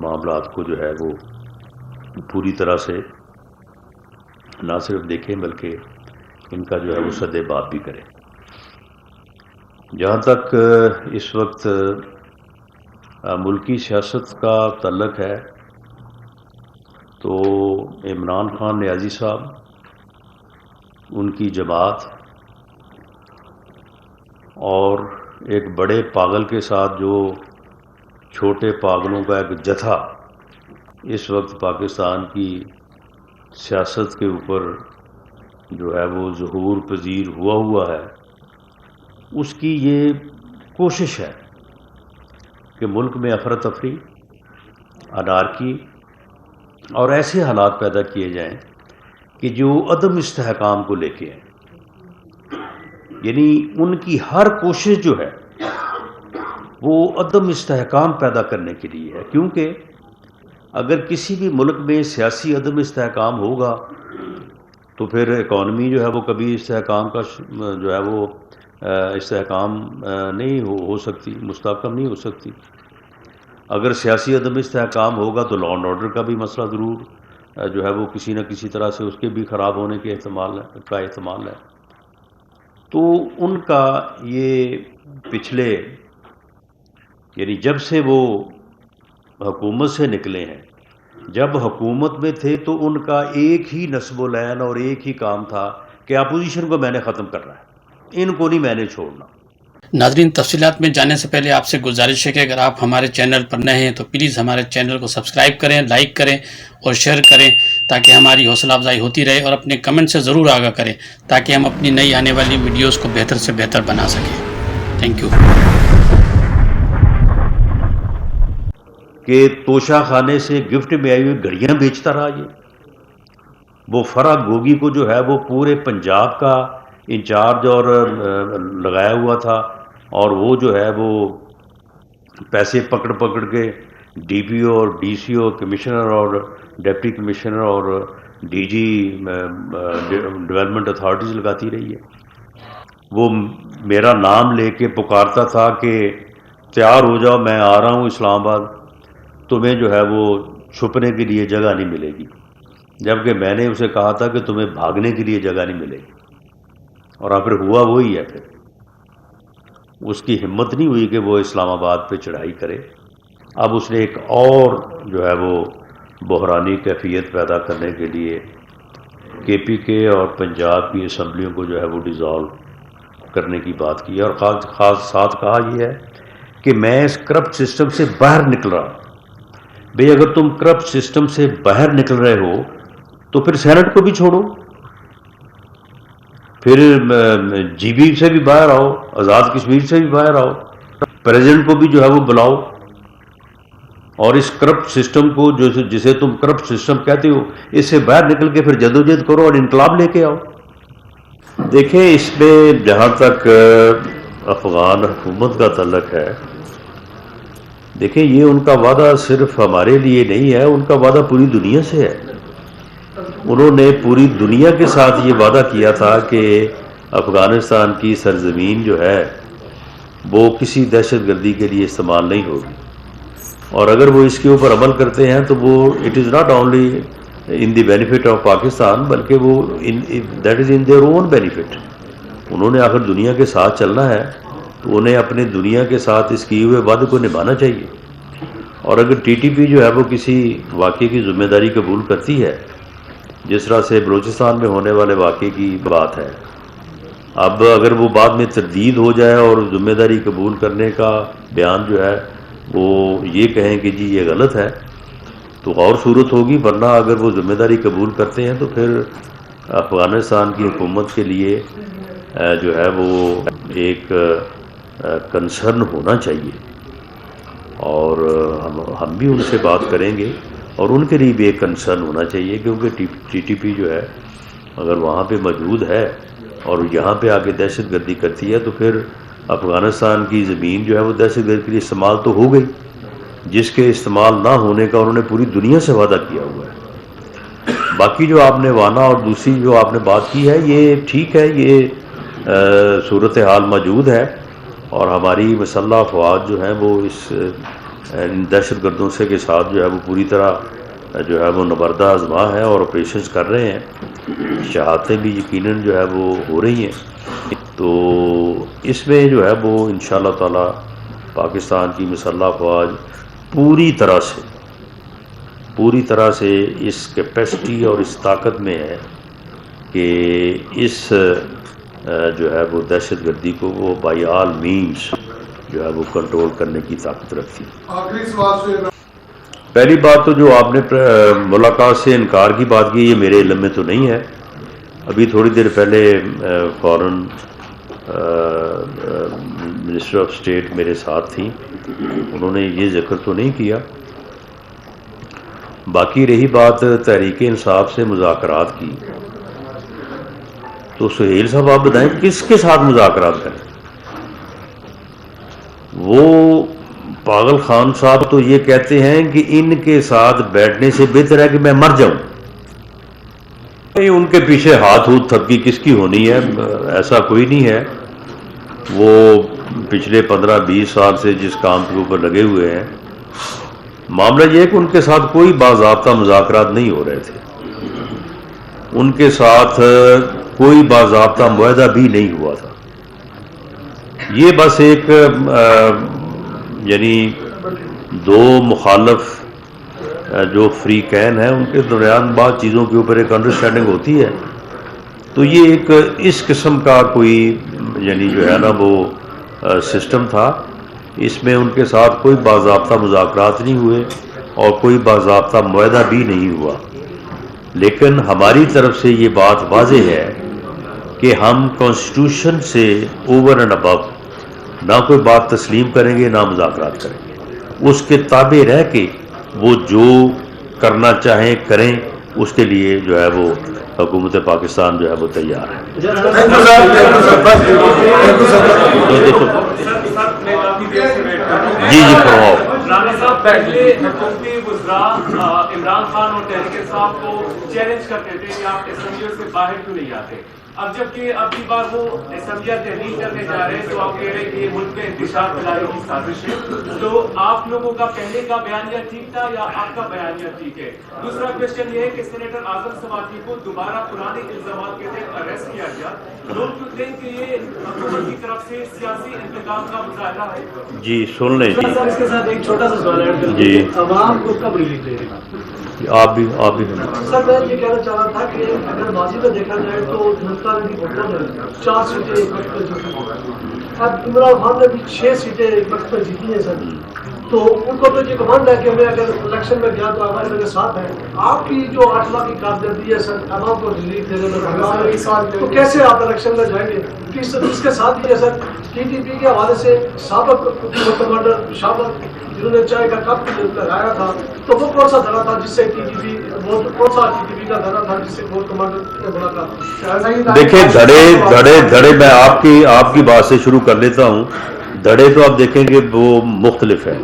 معاملات کو جو ہے وہ پوری طرح سے نہ صرف دیکھیں بلکہ ان کا جو ہے وہ سد باب بھی کریں۔ جہاں تک اس وقت ملکی سیاست کا تعلق ہے تو عمران خان نیازی صاحب، ان کی جماعت اور ایک بڑے پاگل کے ساتھ جو چھوٹے پاگلوں کا ایک جتھا اس وقت پاکستان کی سیاست کے اوپر جو ہے وہ ظہور پذیر ہوا ہے، اس کی یہ کوشش ہے کہ ملک میں افراتفری، انارکی اور ایسے حالات پیدا کیے جائیں کہ جو عدم استحکام کو لے کے ہیں۔ یعنی ان کی ہر کوشش جو ہے وہ عدم استحکام پیدا کرنے کے لیے ہے، کیونکہ اگر کسی بھی ملک میں سیاسی عدم استحکام ہوگا تو پھر اکانومی جو ہے وہ کبھی استحکام کا جو ہے وہ استحکام نہیں ہو سکتی، مستحکم نہیں ہو سکتی۔ اگر سیاسی عدم استحکام ہوگا تو لا اینڈ آرڈر کا بھی مسئلہ ضرور جو ہے وہ کسی نہ کسی طرح سے اس کے بھی خراب ہونے کے احتمال ہے۔ تو ان کا یہ پچھلے یعنی جب سے وہ حکومت سے نکلے ہیں، جب حکومت میں تھے تو ان کا ایک ہی نصب العین اور ایک ہی کام تھا کہ اپوزیشن کو میں نے ختم کرنا ہے، ان کو نہیں میں نے چھوڑنا۔ ناظرین، تفصیلات میں جانے سے پہلے آپ سے گزارش ہے کہ اگر آپ ہمارے چینل پر نئے ہیں تو پلیز ہمارے چینل کو سبسکرائب کریں، لائک کریں اور شیئر کریں تاکہ ہماری حوصلہ افزائی ہوتی رہے، اور اپنے کمنٹ سے ضرور آگاہ کریں تاکہ ہم اپنی نئی آنے والی ویڈیوز کو بہتر سے بہتر بنا سکیں۔ Thank you. کہ توشہ خانے سے گفٹ میں آئی ہوئی گھڑیاں بیچتا رہا یہ، وہ فرح گوگی کو جو ہے وہ پورے پنجاب کا انچارج اور لگایا ہوا تھا، اور وہ جو ہے وہ پیسے پکڑ کے ڈی پی او اور ڈی سی او، کمشنر اور ڈپٹی کمشنر اور ڈی جی ڈیولپمنٹ اتھارٹیز لگاتی رہی ہے۔ وہ میرا نام لے کے پکارتا تھا کہ تیار ہو جاؤ، میں آ رہا ہوں اسلام آباد، تمہیں جو ہے وہ چھپنے کے لیے جگہ نہیں ملے گی، جبکہ میں نے اسے کہا تھا کہ تمہیں بھاگنے کے لیے جگہ نہیں ملے گی، اور پھر ہوا وہی ہے۔ پھر اس کی ہمت نہیں ہوئی کہ وہ اسلام آباد پہ چڑھائی کرے۔ اب اس نے ایک اور جو ہے وہ بحرانی کیفیت پیدا کرنے کے لیے کے پی کے اور پنجاب کی اسمبلیوں کو جو ہے وہ ڈیزالو کرنے کی بات کی، اور خاص ساتھ کہا یہ ہے کہ میں اس کرپٹ سسٹم سے باہر نکل رہا ہوں۔ بھئی اگر تم کرپٹ سسٹم سے باہر نکل رہے ہو تو پھر سینٹ کو بھی چھوڑو، پھر جی بی سے بھی باہر آؤ، آزاد کشمیر سے بھی باہر آؤ، پریزیڈنٹ کو بھی جو ہے وہ بلاؤ، اور اس کرپٹ سسٹم کو جسے تم کرپٹ سسٹم کہتے ہو اس سے باہر نکل کے پھر جدوجہد کرو اور انقلاب لے کے آؤ۔ دیکھیں، اس میں جہاں تک افغان حکومت کا تعلق ہے، دیکھیں یہ ان کا وعدہ صرف ہمارے لیے نہیں ہے، ان کا وعدہ پوری دنیا سے ہے۔ انہوں نے پوری دنیا کے ساتھ یہ وعدہ کیا تھا کہ افغانستان کی سرزمین جو ہے وہ کسی دہشت گردی کے لیے استعمال نہیں ہوگی، اور اگر وہ اس کے اوپر عمل کرتے ہیں تو وہ it is not only in the benefit of Pakistan, بلکہ وہ that is in their own benefit. انہوں نے آخر دنیا کے ساتھ چلنا ہے تو انہیں اپنے دنیا کے ساتھ اس کیے ہوئے وعدے کو نبھانا چاہیے، اور اگر ٹی ٹی پی جو ہے وہ کسی واقعے کی ذمہ داری قبول کرتی ہے، جس طرح سے بلوچستان میں ہونے والے واقعے کی بات ہے، اب اگر وہ بعد میں تردید ہو جائے اور ذمہ داری قبول کرنے کا بیان جو ہے وہ یہ کہیں کہ جی یہ غلط ہے، تو اور صورت ہوگی، ورنہ اگر وہ ذمہ داری قبول کرتے ہیں تو پھر افغانستان کی حکومت کے لیے جو ہے وہ ایک کنسرن ہونا چاہیے، اور ہم بھی ان سے بات کریں گے، اور ان کے لیے بھی ایک کنسرن ہونا چاہیے، کیونکہ ٹی ٹی پی جو ہے اگر وہاں پہ موجود ہے اور یہاں پہ آ کے دہشت گردی کرتی ہے تو پھر افغانستان کی زمین جو ہے وہ دہشت گردی کے لیے استعمال تو ہو گئی، جس کے استعمال نہ ہونے کا انہوں نے پوری دنیا سے وعدہ کیا ہوا ہے۔ باقی جو آپ نے وانا اور دوسری جو آپ نے بات کی ہے یہ ٹھیک ہے، یہ صورتحال موجود ہے، اور ہماری مسلح افواج جو ہیں وہ اس ان دہشت گردوں سے کے ساتھ جو ہے وہ پوری طرح جو ہے وہ نبردہ آزما ہے اور آپریشنز کر رہے ہیں، شہادتیں بھی یقیناً جو ہے وہ ہو رہی ہیں۔ تو اس میں جو ہے وہ انشاءاللہ تعالی پاکستان کی مسلح افواج پوری طرح سے اس کیپیسٹی اور اس طاقت میں ہے کہ اس جو ہے وہ دہشت گردی کو وہ بائی آل مینس جو ہے وہ کنٹرول کرنے کی طاقت رکھتی ہے۔ پہلی بات تو جو آپ نے ملاقات سے انکار کی بات کی، یہ میرے علم میں تو نہیں ہے۔ ابھی تھوڑی دیر پہلے فارن منسٹر آف اسٹیٹ میرے ساتھ تھیں، انہوں نے یہ ذکر تو نہیں کیا۔ باقی رہی بات تحریک انصاف سے مذاکرات کی، تو سہیل صاحب آپ بتائیں کس کے ساتھ مذاکرات کریں؟ وہ پاگل خان صاحب تو یہ کہتے ہیں کہ ان کے ساتھ بیٹھنے سے بہتر ہے کہ میں مر جاؤں۔ ان کے پیچھے ہاتھ تھپکی کس کی ہونی ہے؟ ایسا کوئی نہیں ہے۔ وہ پچھلے 15-20 سال سے جس کام کے اوپر لگے ہوئے ہیں، معاملہ یہ ہے کہ ان کے ساتھ کوئی باضابطہ مذاکرات نہیں ہو رہے تھے، ان کے ساتھ کوئی باضابطہ معاہدہ بھی نہیں ہوا تھا۔ یہ بس ایک یعنی دو مخالف جو فریقین ہیں ان کے درمیان بعض چیزوں کے اوپر ایک انڈرسٹینڈنگ ہوتی ہے، تو یہ ایک اس قسم کا کوئی یعنی جو ہے نا وہ سسٹم تھا۔ اس میں ان کے ساتھ کوئی باضابطہ مذاکرات نہیں ہوئے اور کوئی باضابطہ معاہدہ بھی نہیں ہوا، لیکن ہماری طرف سے یہ بات واضح ہے کہ ہم کانسٹیٹیوشن سے اوور اینڈ ابو نہ کوئی بات تسلیم کریں گے نہ مذاکرات کریں گے، اس کے تابع رہ کے وہ جو کرنا چاہیں کریں، اس کے لیے جو ہے وہ حکومت پاکستان جو ہے وہ تیار ہے۔ جی فرماؤ۔ رانا صاحب پہلے حکومتی وزراء عمران خان اور تحریک انصاف کو چیلنج کرتے تھے کہ آپ اسمبلیوں سے باہر کیوں نہیں آتے، اب جبکہ اب کی بار وہ اسمبلیاں تحلیل کرنے جا رہے ہیں تو آپ کہہ رہے ہیں کہ یہ ملک میں انتشار پھیلانے کی سازش ہے، تو آپ لوگوں کا پہلے کا بیانیہ ٹھیک تھا یا آپ کا بیانیہ ٹھیک ہے؟ دوسرا کوشچن یہ ہے کہ سینیٹر اعظم سواتی کو دوبارہ پرانے الزامات کے تحت اریسٹ کیا گیا، لوگ کہتے ہیں کہ یہ حکومت کی طرف سے سیاسی انتقام کا مظاہرہ ہے؟ جی سن لیں جی۔ اس کے ساتھ ایک چھوٹا سا سوال ایڈ کر جی عوام کو کب ریلیف دے رہے ہیں؟ آپ بھی سر میں یہ کہنا چاہ رہا تھا کہ اگر ماضی میں دیکھا جائے تو ہندوستان کی حکومت نے 4 سیٹیں ایک وقت پہ جیتی ہیں، اب عمران خان نے بھی 6 سیٹیں ایک وقت پہ جیتی ہیں سر، تو ان کو تو یہ کمانڈ ہے کہ ہمیں اگر الیکشن میں گیا تو ہمارے میرے ساتھ ہیں۔ آپ کی جو 8 لاکھ کی کارکردگی ہے سر عوام کو ریلیف دینے میں، تو کیسے آپ الیکشن میں جائیں گے؟ اس کے ساتھ ہی ہے سر ٹی ٹی پی کے حوالے سے سابق کمانڈر شابق جنہوں نے چائے کا کپ لگایا تھا، تو وہ کون سا دھڑا تھا جس سے ٹی ٹی پی، وہ کون سا ٹی ٹی پی کا دھڑا تھا جس سے کور کمانڈر نے ملاقات؟ دیکھیں دھڑے میں آپ کی بات سے شروع کر لیتا ہوں۔ دھڑے تو آپ دیکھیں گے وہ مختلف ہے،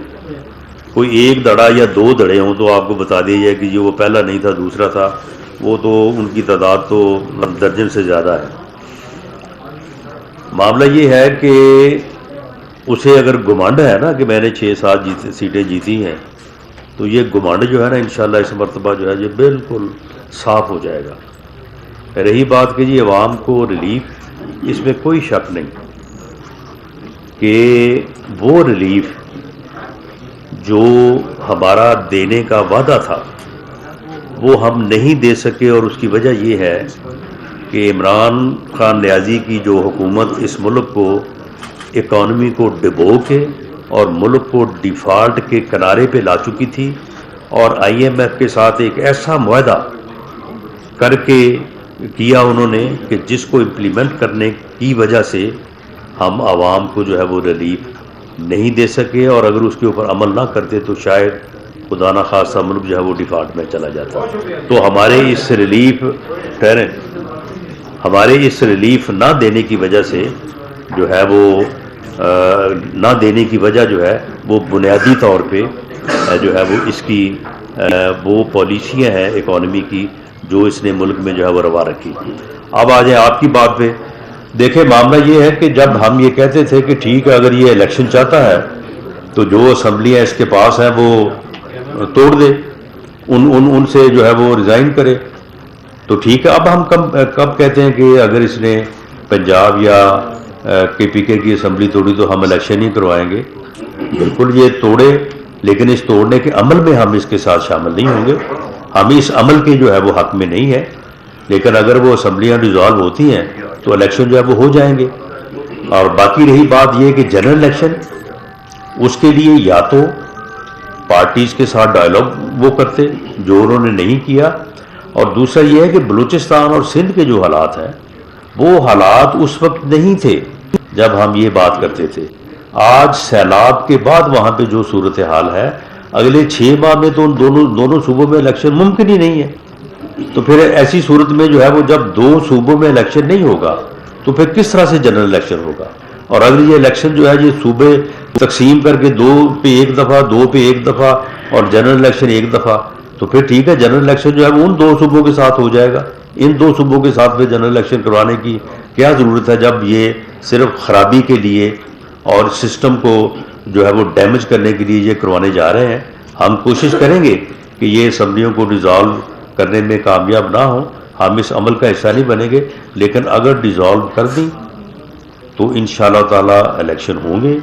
کوئی ایک دھڑا یا 2 دھڑے ہوں تو آپ کو بتا دیا جائے کہ یہ وہ پہلا نہیں تھا دوسرا تھا، وہ تو ان کی تعداد تو درجن سے زیادہ ہے۔ معاملہ یہ ہے کہ اسے اگر گمانڈ ہے نا کہ میں نے 6-7 سیٹیں جیتی ہیں، تو یہ گمانڈ جو ہے نا انشاءاللہ اس مرتبہ جو ہے یہ بالکل صاف ہو جائے گا۔ رہی بات کہ جی عوام کو ریلیف، اس میں کوئی شک نہیں کہ وہ ریلیف جو ہمارا دینے کا وعدہ تھا وہ ہم نہیں دے سکے، اور اس کی وجہ یہ ہے کہ عمران خان نیازی کی جو حکومت اس ملک کو اکانومی کو ڈبو کے اور ملک کو ڈیفالٹ کے کنارے پہ لا چکی تھی، اور آئی ایم ایف کے ساتھ ایک ایسا معاہدہ کر کے کیا انہوں نے کہ جس کو امپلیمنٹ کرنے کی وجہ سے ہم عوام کو جو ہے وہ ریلیف نہیں دے سکے، اور اگر اس کے اوپر عمل نہ کرتے تو شاید خدا نہ خواستہ ملک جو ہے وہ ڈیفالٹ میں چلا جاتا۔ تو ہمارے اس ریلیف نہ دینے کی وجہ سے جو ہے وہ نہ دینے کی وجہ جو ہے وہ بنیادی طور پہ جو ہے وہ اس کی وہ پالیسیاں ہیں اکانومی کی جو اس نے ملک میں جو ہے وہ روا رکھی۔ اب آ جائیں آپ کی بات پہ۔ دیکھیں معاملہ یہ ہے کہ جب ہم یہ کہتے تھے کہ ٹھیک ہے اگر یہ الیکشن چاہتا ہے تو جو اسمبلیاں اس کے پاس ہیں وہ توڑ دے, ان سے جو ہے وہ ریزائن کرے تو ٹھیک ہے. اب ہم کب کہتے ہیں کہ اگر اس نے پنجاب یا کے پی کے کی اسمبلی توڑی تو ہم الیکشن ہی کروائیں گے؟ بالکل یہ توڑے, لیکن اس توڑنے کے عمل میں ہم اس کے ساتھ شامل نہیں ہوں گے, ہم اس عمل کے جو ہے وہ حق میں نہیں ہے. لیکن اگر وہ اسمبلیاں ڈیزالو ہوتی ہیں تو الیکشن جو ہے وہ ہو جائیں گے. اور باقی رہی بات یہ کہ جنرل الیکشن, اس کے لیے یا تو پارٹیز کے ساتھ ڈائلاگ وہ کرتے جو انہوں نے نہیں کیا, اور دوسرا یہ ہے کہ بلوچستان اور سندھ کے جو حالات ہیں وہ حالات اس وقت نہیں تھے جب ہم یہ بات کرتے تھے. آج سیلاب کے بعد وہاں پہ جو صورتحال ہے, اگلے 6 ماہ میں تو ان دونوں صوبوں میں الیکشن ممکن ہی نہیں ہے. تو پھر ایسی صورت میں جو ہے وہ جب 2 صوبوں میں الیکشن نہیں ہوگا تو پھر کس طرح سے جنرل الیکشن ہوگا؟ اور اگر یہ الیکشن جو ہے یہ صوبے تقسیم کر کے 2 پہ 1 دفعہ 2 پہ 1 دفعہ اور جنرل الیکشن 1 دفعہ, تو پھر ٹھیک ہے جنرل الیکشن جو ہے وہ ان 2 صوبوں کے ساتھ ہو جائے گا. ان 2 صوبوں کے ساتھ پھر جنرل الیکشن کروانے کی کیا ضرورت ہے جب یہ صرف خرابی کے لیے اور سسٹم کو جو ہے وہ ڈیمیج کرنے کے لیے یہ کروانے جا رہے ہیں. ہم کوشش کریں گے کہ یہ اسمبلیوں کو ڈیزالو کرنے میں کامیاب نہ ہوں, ہم اس عمل کا حصہ نہیں بنیں گے, لیکن اگر ڈیزالو کر دیں تو انشاءاللہ تعالی الیکشن ہوں گے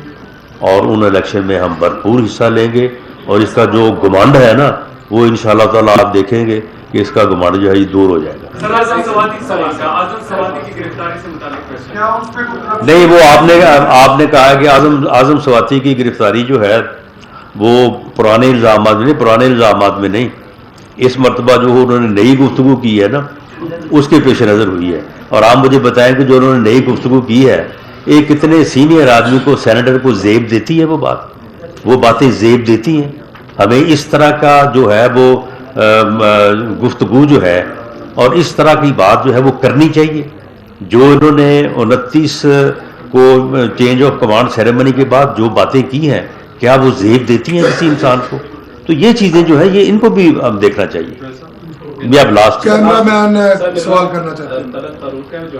اور ان الیکشن میں ہم بھرپور حصہ لیں گے. اور اس کا جو گمانڈ ہے نا وہ انشاءاللہ تعالی آپ دیکھیں گے کہ اس کا گمانڈ جو ہے یہ دور ہو جائے گا. اعظم سوادی کی گرفتاری سے متعلق نہیں, وہ آپ نے کہا کہ اعظم سواتی کی گرفتاری جو ہے وہ پرانے الزامات میں نہیں, اس مرتبہ جو انہوں نے نئی گفتگو کی ہے نا اس کے پیش نظر ہوئی ہے. اور آپ مجھے بتائیں کہ جو انہوں نے نئی گفتگو کی ہے, ایک کتنے سینئر آدمی کو, سینیٹر کو زیب دیتی ہے وہ باتیں زیب دیتی ہیں. ہمیں اس طرح کا جو ہے وہ گفتگو جو ہے اور اس طرح کی بات جو ہے وہ کرنی چاہیے. جو انہوں نے 29 کو چینج آف کمانڈ سیریمنی کے بعد جو باتیں کی ہیں, کیا وہ زیب دیتی ہیں کسی انسان کو؟ تو یہ چیزیں جو ہے یہ ان کو بھی دیکھنا چاہیے. میں اب لاسٹ کیمرہ مین سوال کرنا چاہتا ہوں.